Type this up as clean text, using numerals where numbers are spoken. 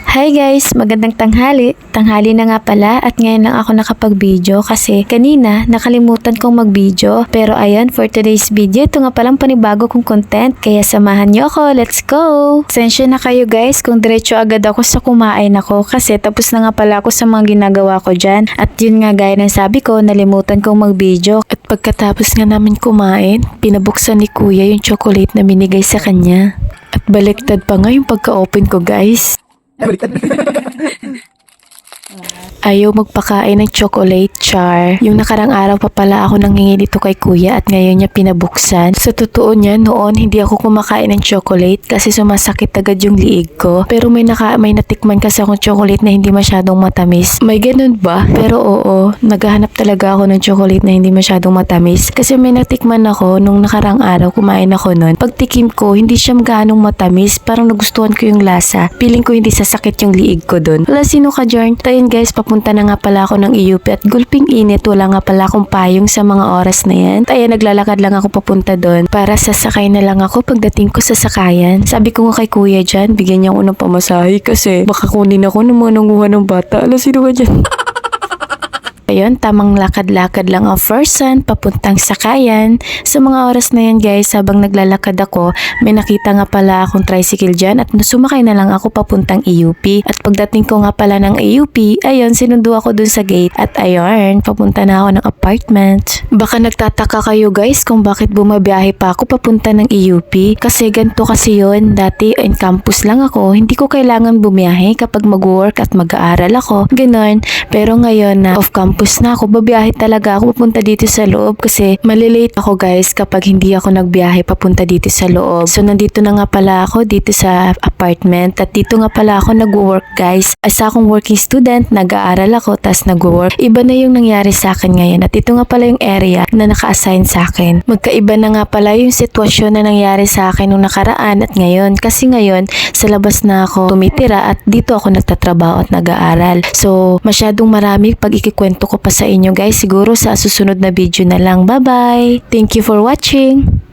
Hi guys! Magandang tanghali. Tanghali na nga pala at ngayon lang ako nakapag-video kasi kanina nakalimutan kong mag-video. Pero ayan, for today's video, ito nga palang panibago kong content. Kaya samahan niyo ako. Let's go! Sensya na kayo guys kung diretso agad ako sa kumain ako kasi tapos na nga pala ako sa mga ginagawa ko dyan. At yun nga gaya ng sabi ko, nalimutan kong mag-video. At pagkatapos nga namin kumain, pinabuksan ni kuya yung chocolate na binigay sa kanya. At baliktad pa nga yung pagka-open ko guys. Ayaw magpakain ng chocolate, char. Yung nakarang araw pa pala ako nanghingi dito kay kuya at ngayon niya pinabuksan. Sa totoo niya, noon hindi ako kumakain ng chocolate kasi sumasakit agad yung liig ko. Pero may natikman kasi akong chocolate na hindi masyadong matamis. May ganun ba? Pero oo, naghahanap talaga ako ng chocolate na hindi masyadong matamis. Kasi may natikman ako nung nakarang araw, kumain ako nun. Pagtikim ko, hindi siya ganong matamis. Parang nagustuhan ko yung lasa. Feeling ko hindi sasakit yung liig ko dun. Wala, sino ka dyan? Tayo guys, papunta na nga pala ako ng EUP at gulping init, wala nga pala akong payong sa mga oras na yan. Kaya naglalakad lang ako papunta doon para sasakay na lang ako pagdating ko sa sakayan. Sabi ko nga kay kuya dyan, bigyan niya ako ng pamasahe kasi baka kunin ako ng mga nanguha ng bata. Alam, sino ka dyan? Ayun, tamang lakad-lakad lang ang person papuntang sakayan. Sa mga oras na yan guys, habang naglalakad ako, may nakita nga pala akong tricycle dyan at sumakay na lang ako papuntang EUP. At pagdating ko nga pala ng EUP, ayun, sinundo ako dun sa gate at ayun, papunta na ako ng apartment. Baka nagtataka kayo guys kung bakit bumabiyahe pa ako papunta ng EUP. Kasi ganito kasi yun, dati in campus lang ako, hindi ko kailangan bumiyahe kapag mag-work at mag-aaral ako. Ganon, pero ngayon na off campus na ako, babiyahe talaga ako papunta dito sa loob kasi malilate ako guys kapag hindi ako nagbiyahe papunta dito sa loob. So nandito na nga pala ako dito sa apartment at dito nga pala ako nag-work guys. As akong working student, nag-aaral ako tas nag-work. Iba na yung nangyari sa akin ngayon at ito nga pala yung area na naka-assign sa akin. Magkaiba na nga pala yung sitwasyon na nangyari sa akin nung nakaraan at ngayon kasi ngayon sa labas na ako tumitira at dito ako nagtatrabaho at nag-aaral. So masyadong marami pag ikikwento ko pa sa inyo guys, siguro sa susunod na video na lang. Bye bye! Thank you for watching!